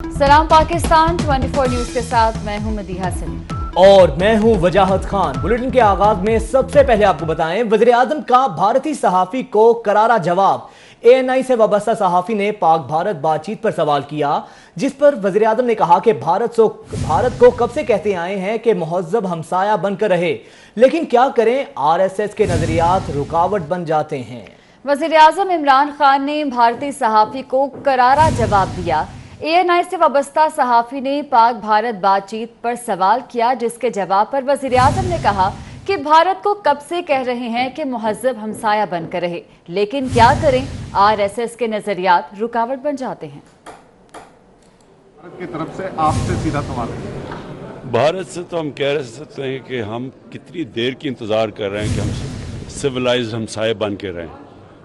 सलाम पाकिस्तान 24 न्यूज के साथ मैं हूं मदीहा सलीम और मैं हूं वजाहत खान। बुलेटिन के आगाज में सबसे पहले आपको बताएं, वज़ीर आज़म का भारतीय सहाफी को करारा जवाब। ANI से वाबस्ता सहाफी ने पाक भारत बातचीत पर सवाल किया, जिस पर वज़ीर आज़म ने कहा कि भारत को कब से कहते आए हैं कि मुहज़्ज़ब हमसाया बनकर रहे, लेकिन क्या करें, RSS के नजरियात रुकावट बन जाते हैं। वज़ीर आज़म इमरान खान ने भारतीय सहाफी को करारा जवाब दिया। ANI से वाबस्ता सहाफी ने पाक भारत बातचीत पर सवाल किया, जिसके जवाब पर वज़ीर आज़म ने कहा कि भारत को कब से कह रहे हैं कि मुहज़्ज़ब हमसाया बनकर रहे, लेकिन क्या करें, RSS के नजरियात रुकावट बन जाते हैं। भारत की तरफ से आपसे सीधा सवाल है। भारत से तो हम कह सकते हैं कि हम कितनी देर की इंतज़ार कर रहे हैं कि हम सिविलाइज्ड हमसाए बन के रहें,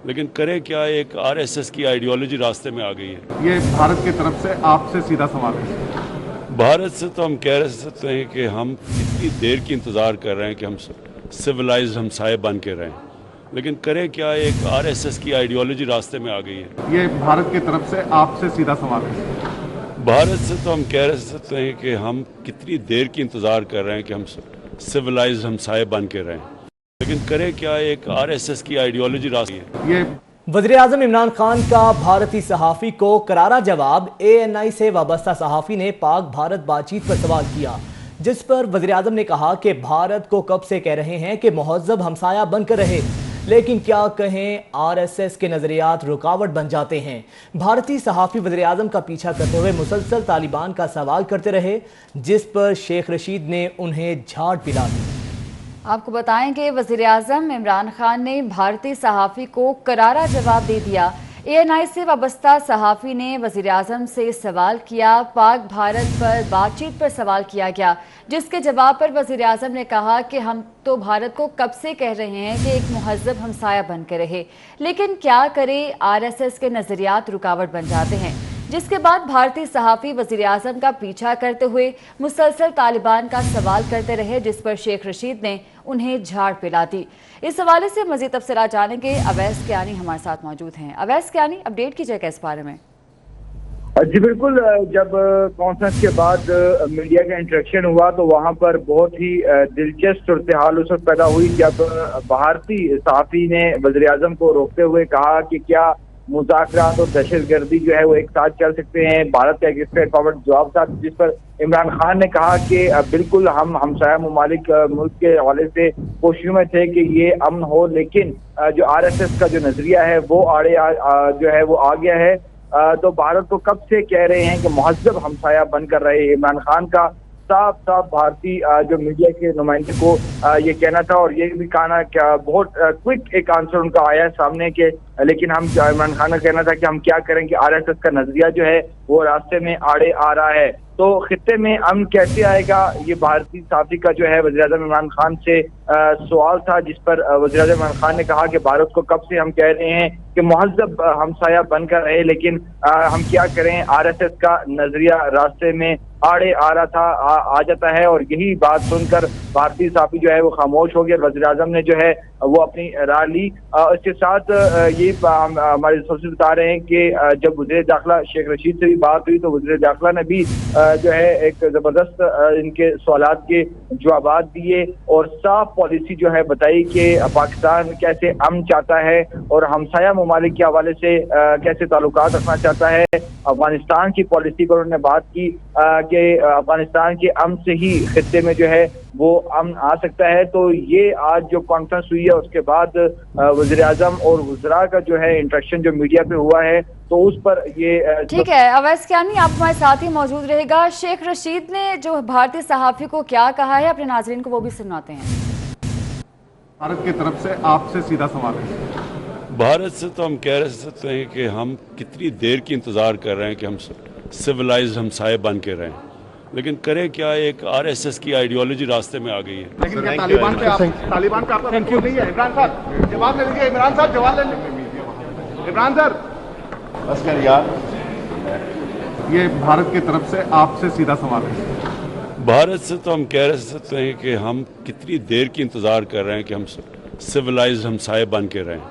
लेकिन करें क्या, एक RSS की आइडियोलॉजी रास्ते में आ गई है। ये भारत की तरफ से आपसे सीधा सवाल है। भारत से तो हम कह सकते हैं कि हम कितनी देर की इंतज़ार कर रहे हैं कि हम सिविलाइज्ड हमसाए बन के रहें, लेकिन करें क्या, एक RSS की आइडियोलॉजी रास्ते में आ गई है। ये भारत की तरफ से आपसे सीधा सवाल है। भारत से तो हम कह सकते हैं कि हम कितनी देर की इंतज़ार कर रहे हैं कि हम सिविलाइज्ड हमसाए बन के रहें, लेकिन करें क्या, एक RSS की आइडियोलॉजी रास्ते है। ये वज़ीर आज़म इमरान खान का भारतीय सहाफी को करारा जवाब। ANI से वाबस्ता सहाफी ने पाक भारत बातचीत पर सवाल किया, जिस पर वज़ीर आज़म ने कहा कि भारत को कब से कह रहे हैं कि मुहज़्ज़ब हमसाया बनकर रहे, लेकिन क्या कहें, RSS के नजरियात रुकावट बन जाते हैं। भारतीय सहाफ़ी वज़ीर आज़म का पीछा करते हुए मुसलसल तालिबान का सवाल करते रहे, जिस पर शेख रशीद ने उन्हें झाड़ पिला दी। आपको बताएं कि वज़ीर आज़म इमरान खान ने भारतीय सहाफ़ी को करारा जवाब दे दिया। ANI से वाबस्ता सहाफ़ी ने वज़ीर आज़म से सवाल किया, पाक भारत पर बातचीत पर सवाल किया गया, जिसके जवाब पर वज़ीर आज़म ने कहा कि हम तो भारत को कब से कह रहे हैं कि एक मुहज़्ज़ब हमसाया बन के रहे, लेकिन क्या करें, RSS के नज़रियात रुकावट बन जाते हैं। जिसके बाद भारतीय सहाफ़ी वज़ीर आज़म का पीछा करते हुए मुसलसल तालिबान का सवाल करते रहे, जिस पर शेख रशीद ने उन्हें झाड़ पिला दी। इस हवाले से मज़ीद तफसीलात जानेंगे। अवैस कियानी हमारे साथ मौजूद हैं। अवैस कियानी, अपडेट कीजिएगा इस बारे में। जी बिल्कुल, जब कॉन्फ्रेंस के बाद मीडिया का इंटरेक्शन हुआ तो वहां पर बहुत ही दिलचस्प सूरत हाल उस वक्त पैदा हुई, जब भारतीय सहाफ़ी ने वज़ीर आज़म को रोकते हुए कहा कि क्या मुज़ाकरात और दहशतगर्दी जो है वो एक साथ चल सकते हैं। भारत का एक स्ट्रेट फॉरवर्ड जवाब था, जिस पर इमरान खान ने कहा कि बिल्कुल हम हमसाया ममालिक मुल्क के हवाले से कोशिशों में थे कि ये अमन हो, लेकिन जो RSS का जो नजरिया है वो जो है वो आ गया है। तो भारत को कब से कह रहे हैं कि मुहज़्ज़ब हमसाया बनकर रहे। इमरान खान का साफ साफ भारतीय जो मीडिया के नुमाइंदे को ये कहना था, और ये भी कहना क्या बहुत क्विक एक आंसर उनका आया सामने के, लेकिन हम इमरान खान का कहना था कि हम क्या करें कि RSS का नजरिया जो है वो रास्ते में आड़े आ रहा है। तो खित्ते में अमन कैसे आएगा, ये भारतीय सहाफ़ी का जो है वज़ीर आज़म इमरान खान से सवाल था, जिस पर वज़ीर आज़म इमरान खान ने कहा कि भारत को कब से हम कह रहे हैं कि मुहज़्ज़ब हमसाया बनकर रहे, लेकिन हम क्या करें, RSS का नजरिया रास्ते में आड़े आ रहा था, आ जाता है। और यही बात सुनकर भारतीय सहाफ़ी जो है वो खामोश हो गया। वज़ीर आज़म ने जो है वो अपनी राय ली। इसके साथ ये हमारे सोर्सेज बता रहे हैं कि जब वज़ीर दाखिला शेख रशीद से भी बात हुई तो वज़ीर दाखिला ने भी जो है एक जबरदस्त इनके सवालात के जवाब दिए और साफ पॉलिसी जो है बताई कि पाकिस्तान कैसे अमन चाहता है और हमसाया ममालिक के हवाले से कैसे ताल्लुकात रखना चाहता है। अफगानिस्तान की पॉलिसी पर उन्होंने बात की कि अफगानिस्तान के अमन से ही खित्ते में जो है वो अमन आ सकता है। तो ये आज जो कॉन्फ्रेंस हुई है उसके बाद वज़ीर आज़म और वज़रा का जो है इंटरेक्शन जो मीडिया पे हुआ है, तो उस पर ये ठीक है। अवैस कियानी, आप हमारे साथ ही मौजूद रहेगा। शेख रशीद ने जो भारतीय सहाफ़ी को क्या कहा है, अपने नाज़रीन को वो भी सुनाते हैं। भारत की तरफ से आपसे सीधा सवाल है। भारत से तो हम कह सकते हैं कि हम कितनी देर की इंतज़ार कर रहे हैं कि हम सिविलाइज्ड हमसाए बन के रहें, लेकिन करें क्या, एक RSS की आइडियोलॉजी रास्ते में आ गई है। लेकिन क्या तालिबान पे आपका कंट्रोल नहीं है? इमरान साहब जवाब ले लीजिए। इमरान साहब जवाब ले लीजिए। इमरान सर बस कर यार। ये भारत की तरफ से आपसे सीधा सवाल है। भारत से तो हम कह सकते हैं कि हम कितनी देर की इंतज़ार कर रहे हैं कि हम सिविलाइज्ड हमसाए बन के रहें,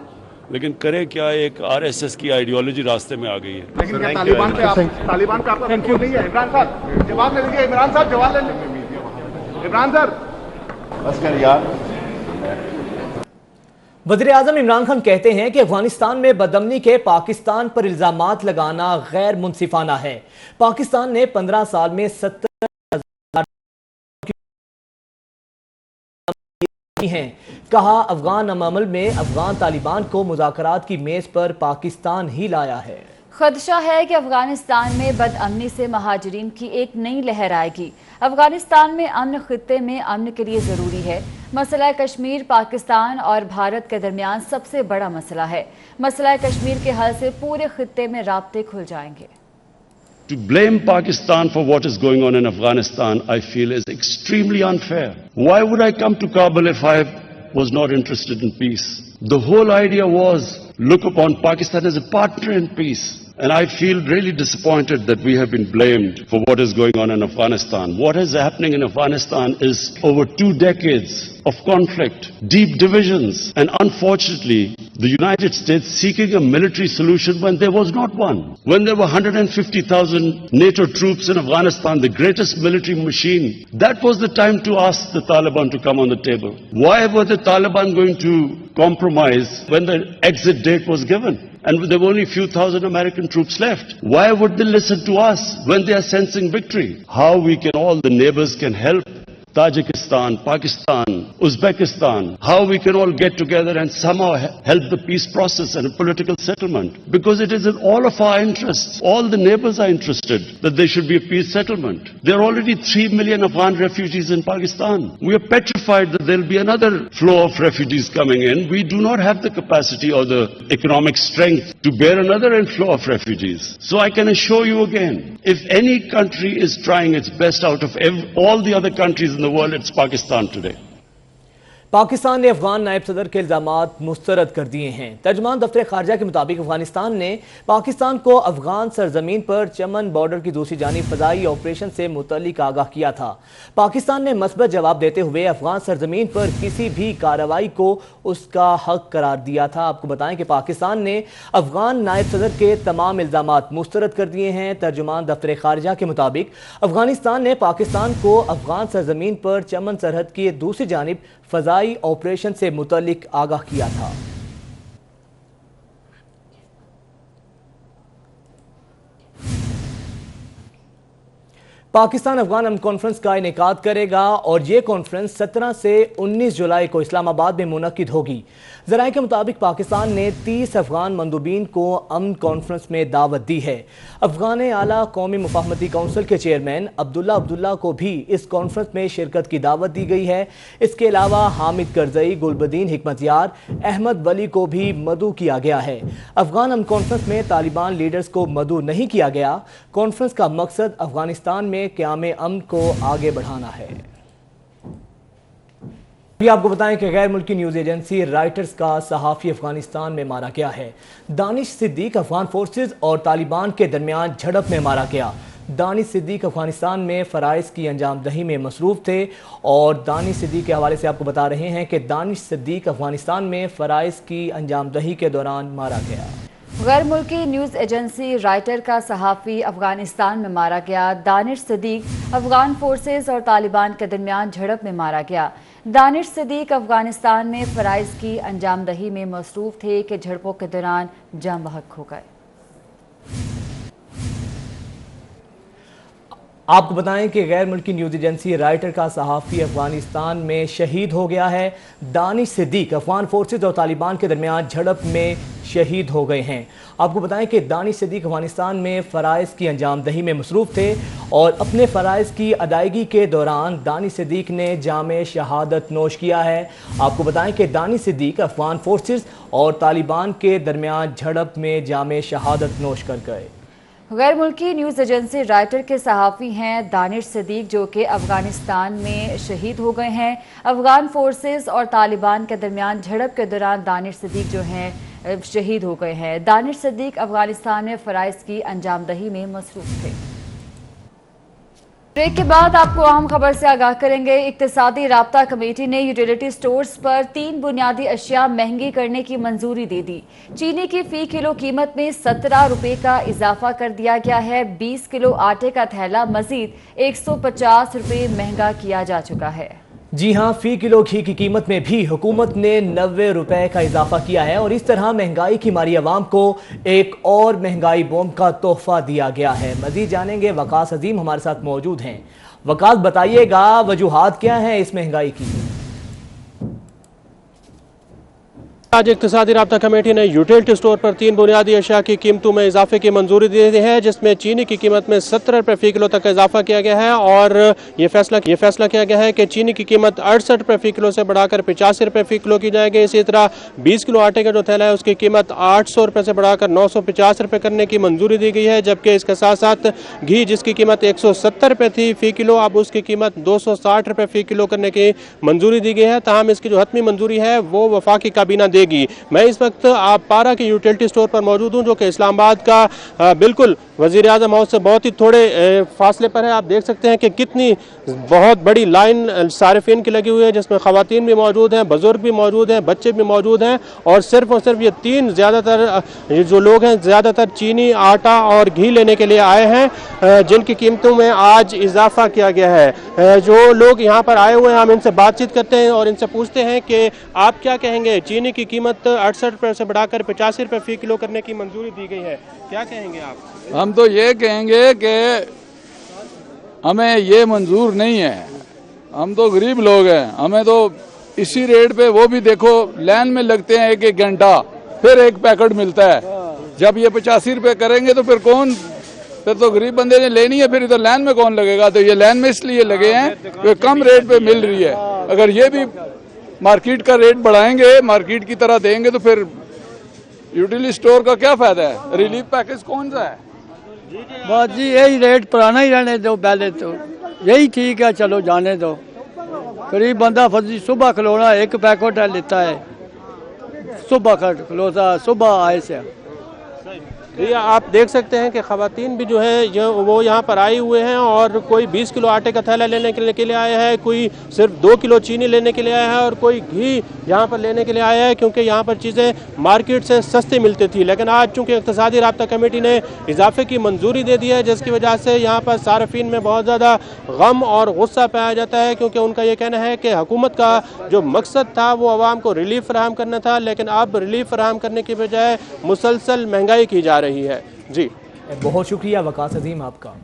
लेकिन करें क्या, एक आरएसएस की आइडियोलॉजी रास्ते में आ गई है। लेकिन क्या तालिबान पे आपका कंट्रोल नहीं है? इमरान साहब जवाब ले लीजिए, इमरान साहब जवाब ले लीजिए। इमरान सर बस कर यार। वज़ीर-ए-आज़म इमरान खान कहते हैं कि अफगानिस्तान में बदअमनी के पाकिस्तान पर इल्जामात लगाना गैर मुनसिफाना है। पाकिस्तान ने 15 साल में 70,000 हैं। कहा, अफगान अमल में अफगान तालिबान को मुज़ाकरात की मेज पर पाकिस्तान ही लाया है। खदशा है कि अफगानिस्तान में बदअमनी से महाजरीन की एक नई लहर आएगी। अफगानिस्तान में अमन खित्ते में अमन के लिए ज़रूरी है। मसला कश्मीर पाकिस्तान और भारत के दरमियान सबसे बड़ा मसला है। मसला कश्मीर के हल से पूरे खित्ते में राब्ते खुल जाएंगे। To blame Pakistan for what is going on in Afghanistan, I feel is extremely unfair. Why would I come to Kabul if I was not interested in peace? The whole idea was look upon Pakistan as a partner in peace. And I feel really disappointed that we have been blamed for what is going on in Afghanistan. What is happening in Afghanistan is over 2 decades of conflict, deep divisions, and unfortunately, the United States seeking a military solution when there was not one. When there were 150,000 NATO troops in Afghanistan, the greatest military machine, that was the time to ask the Taliban to come on the table. Why were the Taliban going to compromise when the exit date was given? And there were only a few thousand American troops left. Why would they listen to us when they are sensing victory? How we can, all the neighbors can help Tajikistan, Pakistan, Uzbekistan, how we can all get together and somehow help the peace process and a political settlement. Because it is in all of our interests. All the neighbors are interested that there should be a peace settlement. There are already 3 million Afghan refugees in Pakistan. We are petrified that there will be another flow of refugees coming in. We do not have the capacity or the economic strength to bear another inflow of refugees. So I can assure you again, if any country is trying its best out of all the other countries in the world, it's Pakistan today. Pakistan ने अफगान नायब सदर के इल्जामात मुस्तरद कर दिए हैं। तर्जुमान दफ्तर खारजा के मुताबिक अफगानिस्तान ने पाकिस्तान को अफगान सरजमीन पर चमन बॉर्डर की दूसरी जानिब फजाई ऑपरेशन से मुतल्लिक आगाह किया था। पाकिस्तान ने मस्बत जवाब देते हुए अफगान सरजमीन पर किसी भी कार्रवाई को उसका हक करार दिया था। आपको बताएं कि पाकिस्तान ने अफगान नायब सदर के तमाम इल्जामात मुस्तरद कर दिए हैं। तर्जुमान दफ्तर खारजा के मुताबिक अफगानिस्तान ने पाकिस्तान को अफगान सरजमीन पर चमन सरहद की दूसरी जानिब फजाई ऑपरेशन से मुतल्लिक आगाह किया था। पाकिस्तान अफगान अमन कॉन्फ्रेंस का इनेकाद करेगा और ये कॉन्फ्रेंस 17 से 19 जुलाई को इस्लामाबाद में मुनक्किद होगी। ज़राए के मुताबिक पाकिस्तान ने 30 अफगान मंदूबीन को अमन कॉन्फ्रेंस में दावत दी है। अफगान आला कौमी मुफाहमती काउंसिल के चेयरमैन अब्दुल्ला को भी इस कॉन्फ्रेंस में शिरकत की दावत दी गई है। इसके अलावा हामिद करजई, गुलबदीन हिकमतयार, अहमद वली को भी मदऊ किया गया है। अफगान अमन कॉन्फ्रेंस में तालिबान लीडर्स को मदऊ नहीं किया गया। कॉन्फ्रेंस का मकसद अफगानिस्तान में क़याम अमन को आगे बढ़ाना है। अभी आपको बताएं कि गैर मुल्की न्यूज एजेंसी राइटर्स का सहाफ़ी अफगानिस्तान में मारा गया है। दानिश सिद्दीक अफगान फोर्सेज और तालिबान के दरमियान झड़प में मारा गया। दानिश सिद्दीक अफगानिस्तान में फ़राइज़ की अंजाम दही में मसरूफ़ थे और दानिश सिद्दीक के हवाले से आपको बता रहे हैं कि दानिश सिद्दीक अफगानिस्तान में फ़राइज़ की अंजाम दही के दौरान मारा गया। गैर मुल्की न्यूज़ एजेंसी राइटर का सहाफ़ी अफगानिस्तान में मारा गया। दानिश सिद्दीक अफगान फोर्सेज और तालिबान के दरमियान झड़प में मारा गया। दानिश सिद्दीक अफगानिस्तान में फ़राइज़ की अंजाम दही में मसरूफ़ थे कि झड़पों के दौरान जान बहक हो गए। आपको बताएं कि गैर मुल्की न्यूज़ एजेंसी राइटर का सहाफ़ी अफगानिस्तान में शहीद हो गया है। दानिश सिद्दीक अफगान फोर्सेज और तालिबान के दरमियान झड़प में शहीद हो गए हैं। आपको बताएं कि दानिश सिद्दीक अफगानिस्तान में फ़राइज़ की अंजाम दही में मसरूफ़ थे और अपने फ़राइज़ की अदायगी के दौरान दानिश सिद्दीक ने जामे शहादत नोश किया है। आपको बताएं कि दानिश सिद्दीक अफगान फोर्सेज और तालिबान के दरमियान झड़प में जामे शहादत नोश कर गए। गैर मुल्की न्यूज़ एजेंसी राइटर के सहाफ़ी हैं दानिश सिद्दीक, जो कि अफगानिस्तान में शहीद हो गए हैं। अफगान फोर्सेस और तालिबान के दरमियान झड़प के दौरान दानिश सिद्दीक जो हैं शहीद हो गए हैं। दानिश सिद्दीक अफगानिस्तान में फ़राइज़ की अंजाम दही में मसरूफ़ थे। ब्रेक के बाद आपको अहम खबर से आगाह करेंगे। इक्तिसादी राब्ता कमेटी ने यूटिलिटी स्टोर्स पर 3 बुनियादी अशिया महंगी करने की मंजूरी दे दी। चीनी की फी किलो कीमत में 17 रुपए का इजाफा कर दिया गया है। 20 किलो आटे का थैला मजीद 150 रुपए महंगा किया जा चुका है। जी हां, फी किलो घी की कीमत में भी हुकूमत ने 90 रुपए का इजाफा किया है और इस तरह महंगाई की मारी अवाम को एक और महंगाई बॉम्ब का तोहफा दिया गया है। मजीद जानेंगे, वकास अजीम हमारे साथ मौजूद हैं। वकास, बताइएगा वजूहात क्या हैं इस महंगाई की? आज इक्तिसादी राब्ता कमेटी ने यूटिलिटी स्टोर पर 3 बुनियादी अशिया की कीमतों में इजाफे की मंजूरी दी है, जिसमें चीनी की कीमत में 17 रुपये फी किलो तक इजाफा किया गया है और ये फैसला किया गया है कि चीनी की कीमत 68 रुपये फी किलो से बढ़ाकर 85 रुपये फी किलो की जाएगी। इसी तरह 20 किलो आटे का जो थैला है उसकी कीमत 800 रुपये से बढ़ाकर 950 रुपये करने की मंजूरी दी गई है, जबकि इसके साथ साथ घी जिसकी कीमत 170 रुपये थी फी किलो, अब उसकी कीमत 260 रुपये फी किलो करने की मंजूरी दी गई है। ताहम इसकी जो हतमी मंजूरी है वो वफाकी काबीना देगी। मैं इस वक्त आप पारा के यूटिलिटी स्टोर पर मौजूद हूं, जो कि इस्लामाबाद का बिल्कुल वजीर आज़म हाउस से बहुत ही थोड़े फासले पर है। आप देख सकते हैं कि कितनी बहुत बड़ी लाइन सारिफिन की लगी हुई है, जिसमें ख़वातीन भी मौजूद हैं, बुजुर्ग भी मौजूद हैं, बच्चे भी मौजूद हैं और सिर्फ ये 3 ज़्यादातर जो लोग हैं ज़्यादातर चीनी, आटा और घी लेने के लिए आए हैं, जिनकी कीमतों में आज इजाफा किया गया है। जो लोग यहाँ पर आए हुए हैं हम इनसे बातचीत करते हैं और इनसे पूछते हैं कि आप क्या कहेंगे। चीनी की कीमत 68 रुपये से बढ़ाकर 85 रुपये फी किलो करने की मंजूरी दी गई है, क्या कहेंगे आप? हम तो ये कहेंगे कि हमें ये मंजूर नहीं है। हम तो गरीब लोग हैं, हमें तो इसी रेट पे, वो भी देखो लाइन में लगते हैं 1-1 घंटा, फिर एक पैकेट मिलता है। जब ये 85 रुपये करेंगे तो फिर तो गरीब बंदे ने लेनी है, फिर इधर लाइन में कौन लगेगा? तो ये लाइन में इसलिए लगे हैं कि कम रेट पे मिल रही है। अगर ये भी मार्केट का रेट बढ़ाएंगे, मार्केट की तरह देंगे, तो फिर यूटिलिटी स्टोर का क्या फायदा है? रिलीफ पैकेज कौन सा है? बस जी यही रेट पुराना ही रहने दो, पहले तो यही ठीक है, चलो जाने दो। गरीब बंदा फर्जी सुबह खिलौना 1 पैकेट लेता है, सुबह खिलौता सुबह आए से। ये आप देख सकते हैं कि ख़वातीन भी जो है वो यहाँ पर आए हुए हैं और कोई 20 किलो आटे का थैला लेने के लिए आया है, कोई सिर्फ 2 किलो चीनी लेने के लिए आया है और कोई घी यहाँ पर लेने के लिए आया है, क्योंकि यहाँ पर चीज़ें मार्केट से सस्ती मिलती थी। लेकिन आज चूँकि इक़्तिसादी राब्ता कमेटी ने इजाफे की मंजूरी दे दी है, जिसकी वजह से यहाँ पर सार्फिन में बहुत ज़्यादा गम और गुस्सा पाया जाता है, क्योंकि उनका ये कहना है कि हुकूमत का जो मकसद था वो आवाम को रिलीफ फराहम करना था, लेकिन अब रिलीफ फराहम करने की बजाय मुसलसल महंगाई की जा रही है। जी बहुत शुक्रिया वकास अजीम आपका।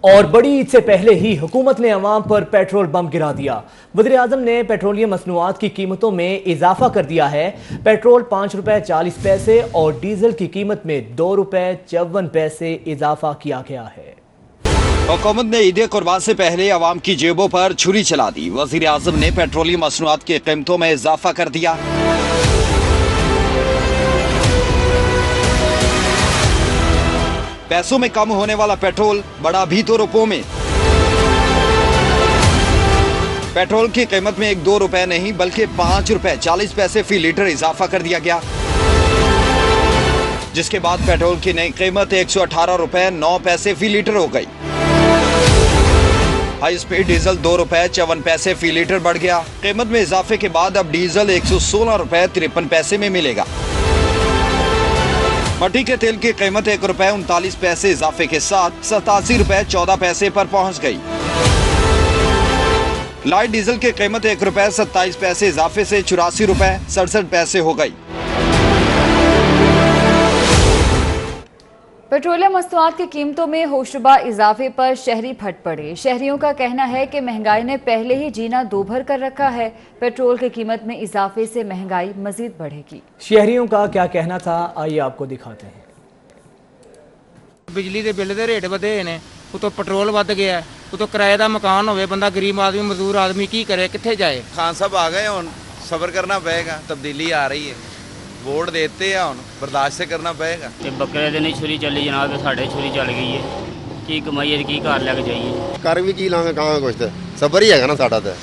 और बड़ी ईद से पहले ही हुकूमत ने अवाम पर पेट्रोल बम गिरा दिया। वज़ीर आज़म ने पेट्रोलियम मसनूआत की कीमतों में इजाफा कर दिया है। पेट्रोल 5 रुपए 40 पैसे और डीजल की कीमत में 2 रुपए 54 पैसे इजाफा किया गया है। हुकूमत ने ईद कुर्बान से पहले अवाम की जेबों पर छुरी चला दी। वज़ीर आज़म ने पेट्रोलियम मसनूआत की कीमतों में इजाफा कर दिया। पैसों में कम होने वाला पेट्रोल बढ़ा भी तो रुपयों में। पेट्रोल की कीमत में 1-2 रुपए नहीं बल्कि 5 रुपए 40 पैसे फी लीटर इजाफा कर दिया गया, जिसके बाद पेट्रोल की नई कीमत 118 रुपए 9 पैसे फी लीटर हो गई। हाई स्पीड डीजल 2 रुपए 54 पैसे फी लीटर बढ़ गया। कीमत में इजाफे के बाद अब डीजल 116 रुपए 53 पैसे में मिलेगा। मट्टी के तेल की कीमत 1 रुपए 39 पैसे इजाफे के साथ 87 रुपए 14 पैसे पर पहुंच गई। लाइट डीजल की कीमत 1 रुपए 27 पैसे इजाफे से 84 रुपए 67 पैसे हो गई। पेट्रोलियम मसनूआत की कीमतों में होशरुबा इजाफे पर शहरी फट पड़े। शहरियों का कहना है कि महंगाई ने पहले ही जीना दोभर कर रखा है। पेट्रोल की कीमत में इजाफे से महंगाई मजीद बढ़ेगी। शहरियों का क्या कहना था, आइए आपको दिखाते हैं। बिजली के बिल के रेट बढ़े ने, उतो पेट्रोल बढ़ गया, उतो किराए का मकान हो, बंदा गरीब आदमी मजदूर आदमी की करे, कितने जाए। खान साहब आ गए, हुण सबर करना पड़ेगा, तब्दीली आ रही है, वोट देते हैं, हुण बर्दाश्त से करना पड़ेगा। बकरे दिन ही छुरी चली जनाब, साढ़े छुरी चल गई है, की कमाई की घर लैके जाइए। कर भी की लांगे कहां कुछ तो सबर ही है ना साडा, तो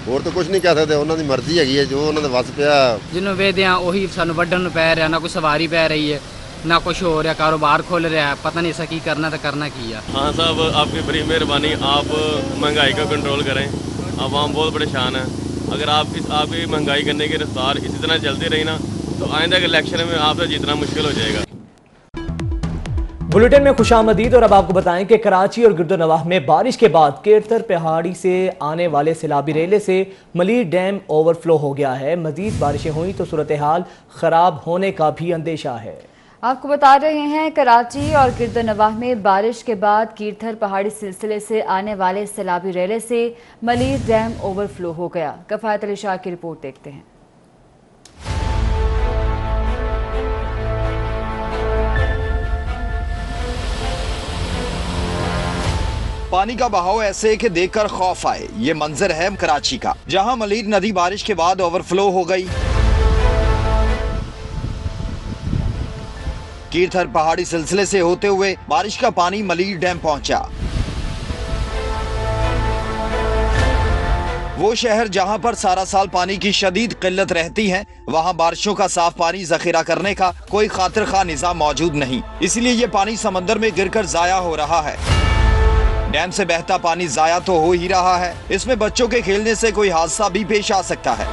होर तो कुछ नहीं कह सकते। उन्होंने मर्जी हैगी है, जो उन्होंने वस पिया जिन्होंने वेदे उही सानू वड्डन नूं पै रहा, ना कोई सवारी पै रही है, ना कुछ हो रहा, कारोबार खोल रहा है, पता नहीं सकी करना तो करना की है। हाँ साहब, आपकी बड़ी मेहरबानी, आप महंगाई का कंट्रोल करें। आवाम बहुत परेशान है। अगर आपकी महंगाई करने की रफ्तार इसी तरह चलती रही ना तो आइंदा के इलेक्शन में आपसे जीतना मुश्किल हो जाएगा। बुलेटिन में खुशामदीद। और अब आपको बताएं कि कराची और गिरदोनवाह में बारिश के बाद केरथर पहाड़ी से आने वाले सैलाबी रेले से मलीर डैम ओवरफ्लो हो गया है। मजीद बारिशें हुई तो सूरत हाल खराब होने का भी अंदेशा है। आपको बता रहे हैं कराची और गिरदोनवाह में बारिश के बाद कीरथर पहाड़ी सिलसिले से आने वाले सैलाबी रेले से मलीर डैम ओवरफ्लो हो गया। कफायत अली शाह की रिपोर्ट देखते हैं। पानी का बहाव ऐसे कि देखकर खौफ आए। ये मंजर है कराची का, जहां मलीर नदी बारिश के बाद ओवरफ्लो हो गई। कीरथर पहाड़ी सिलसिले से होते हुए बारिश का पानी मलीर डैम पहुंचा। वो शहर जहां पर सारा साल पानी की शदीद किल्लत रहती है, वहां बारिशों का साफ पानी जखीरा करने का कोई खातिर खा निजाम मौजूद नहीं। इसलिए ये पानी समंदर में गिरकर जाया हो रहा है। डैम से बहता पानी जाया तो हो ही रहा है, इसमें बच्चों के खेलने से कोई हादसा भी पेश आ सकता है।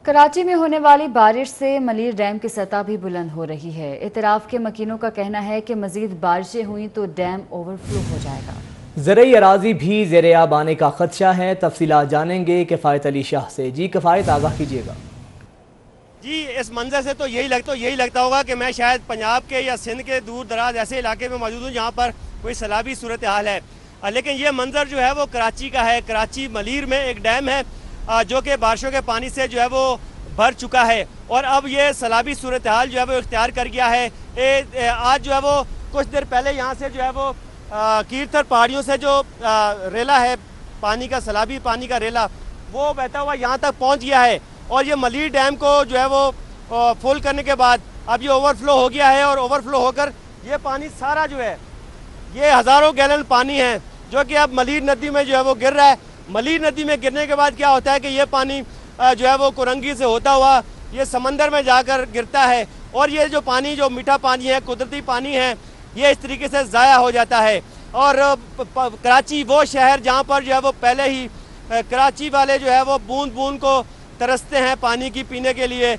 कराची में होने वाली बारिश से मलीर डैम की सतह भी बुलंद हो रही है। इतराफ के मकीनों का कहना है कि मजीद बारिशें हुई तो डैम ओवरफ्लो हो जाएगा। ज़रई अराजी भी ज़ेरे आब आने का खदशा है। तफसीलात जानेंगे किफ़ायत अली शाह से। जी किफ़ायत, आगाह कीजिएगा। जी, इस मंजर से तो यही लगता होगा कि मैं शायद पंजाब के या सिंध के दूर दराज ऐसे इलाके में मौजूद हूँ जहाँ पर कोई सैलाबी सूरत हाल है। लेकिन ये मंजर जो है वो कराची का है। कराची मलीर में एक डैम है जो कि बारिशों के पानी से जो है वो भर चुका है और अब ये सैलाबी सूरत हाल जो है वो इख्तियार कर गया है। आज जो है वो कुछ देर पहले यहाँ से जो है वो कीरथर पहाड़ियों से जो रेला है पानी का, सैलाबी पानी का रेला, वो बहता हुआ यहाँ तक पहुँच गया है और ये मलीर डैम को जो है वो फुल करने के बाद अब ये ओवरफ्लो हो गया है और ओवरफ्लो होकर ये पानी सारा जो है, ये हज़ारों गैलन पानी है जो कि अब मलीर नदी में जो है वो गिर रहा है। मलीर नदी में गिरने के बाद क्या होता है कि ये पानी जो है वो कुरंगी से होता हुआ ये समंदर में जाकर गिरता है और ये जो पानी, जो मीठा पानी है, कुदरती पानी है, ये इस तरीके से ज़ाया हो जाता है। और कराची वो शहर जहाँ पर जो है वो पहले ही कराची वाले जो है वो बूंद बूंद को तरसते हैं पानी की पीने के लिए,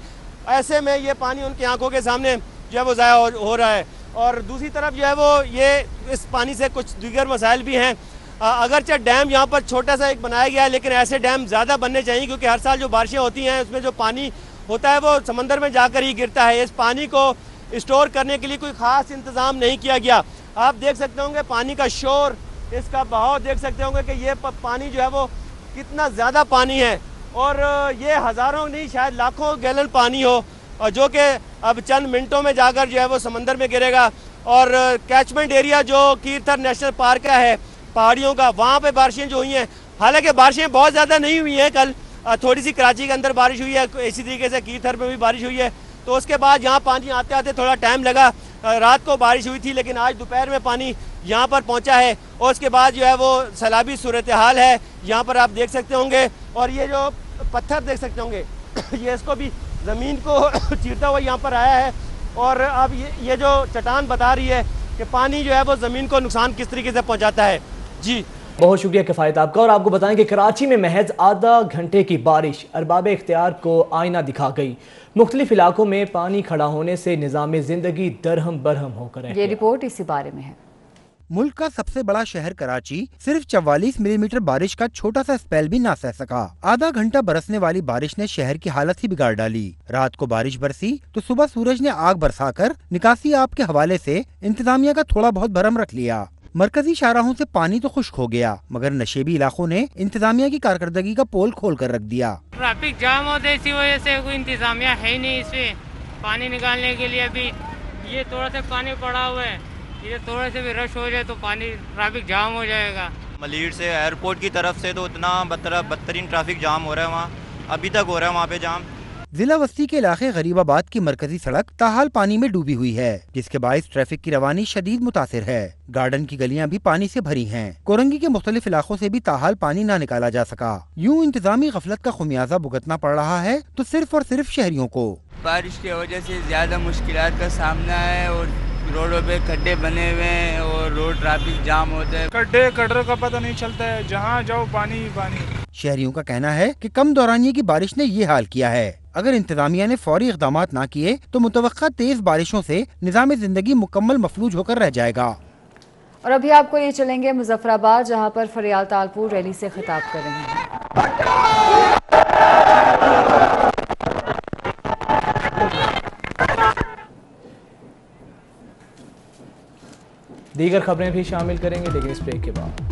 ऐसे में ये पानी उनकी आंखों के सामने जो है वो ज़ाया हो रहा है। और दूसरी तरफ जो है वो ये इस पानी से कुछ दीगर मसाइल भी हैं। अगरचे डैम यहाँ पर छोटा सा एक बनाया गया है, लेकिन ऐसे डैम ज़्यादा बनने चाहिए क्योंकि हर साल जो बारिशें होती हैं उसमें जो पानी होता है वो समंदर में जाकर ही गिरता है। इस पानी को स्टोर करने के लिए कोई ख़ास इंतज़ाम नहीं किया गया। आप देख सकते होंगे पानी का शोर, इसका बहाव देख सकते होंगे कि ये पानी जो है वो कितना ज़्यादा पानी है और ये हज़ारों नहीं शायद लाखों गैलन पानी हो और जो कि अब चंद मिनटों में जाकर जो है वो समंदर में गिरेगा। और कैचमेंट एरिया जो कीरथर नेशनल पार्क का है पहाड़ियों का, वहाँ पे बारिशें जो हुई हैं, हालांकि बारिशें बहुत ज़्यादा नहीं हुई हैं, कल थोड़ी सी कराची के अंदर बारिश हुई है, इसी तरीके से कीरथर में भी बारिश हुई है। तो उसके बाद यहाँ पानी आते आते थोड़ा टाइम लगा, रात को बारिश हुई थी लेकिन आज दोपहर में पानी यहाँ पर पहुँचा है और उसके बाद जो है वो सैलाबी सूरत हाल है यहाँ पर आप देख सकते होंगे। और ये जो पत्थर देख सकते होंगे ये इसको भी ज़मीन को चीरता हुआ यहाँ पर आया है और अब ये जो चट्टान बता रही है कि पानी जो है वो ज़मीन को नुकसान किस तरीके से पहुँचाता है। जी बहुत शुक्रिया किफ़ायत आपका। और आपको बताएं कि कराची में महज आधा घंटे की बारिश अरबाब इख्तियार को आईना दिखा गई। मुख्तलिफ इलाकों में पानी खड़ा होने से निज़ाम ज़िंदगी दरहम बरहम होकर है। ये रिपोर्ट इसी बारे में है। मुल्क का सबसे बड़ा शहर कराची सिर्फ 44 मिलीमीटर बारिश का छोटा सा स्पेल भी ना सह सका। आधा घंटा बरसने वाली बारिश ने शहर की हालत ही बिगाड़ डाली। रात को बारिश बरसी तो सुबह सूरज ने आग बरसाकर निकासी आब के हवाले से इंतजामिया का थोड़ा बहुत भरम रख लिया। मरकजी शाहराहों से पानी तो खुश्क हो गया मगर नशेबी इलाकों ने इंतजामिया की कारकर्दगी का पोल खोल कर रख दिया। ट्रैफिक जाम होते इसी वजह से कोई इंतजामिया है ही नहीं इसमें पानी निकालने के लिए। अभी ये थोड़ा सा पानी पड़ा हुआ है, ये थोड़े से भी रश हो जाए तो पानी ट्रैफिक जाम हो जाएगा। मलीर से एयरपोर्ट की तरफ से तो इतना बदतरीन ट्रैफिक जाम हो रहा है, वहाँ अभी तक हो रहा है वहाँ पे जाम। जिला वस्ती के इलाके गरीबाबाद की मरकजी सड़क ताहाल पानी में डूबी हुई है, जिसके बाइस ट्रैफिक की रवानी शदीद मुतासिर है। गार्डन की गलियां भी पानी से भरी हैं। कोरंगी के मुख्तलिफ इलाकों से भी ताहाल पानी न निकाला जा सका। यूं इंतजामी गफलत का खुमियाजा भुगतना पड़ रहा है तो सिर्फ और सिर्फ शहरियों को। बारिश की वजह से ज्यादा मुश्किलात का सामना है और रोडों पे खड्डे बने हुए हैं और रोड ट्रैफिक जाम होता है। खड्डे कटरों का पता नहीं चलता है, जहाँ जाओ पानी ही पानी। शहरियों का कहना है कि कम दौरानिये की बारिश ने ये हाल किया है। अगर इंतजामिया ने फौरी इक़दाम न किए तो मुतवक्का तेज बारिशों से निज़ाम जिंदगी मुकम्मल मफलूज होकर रह जाएगा। और अभी आपको ये चलेंगे मुजफ्फराबाद, जहां पर फरियाल तालपुर रैली से खिताब कर रहे हैं। दीगर खबरें भी शामिल करेंगे लेकिन इस ब्रेक के बाद।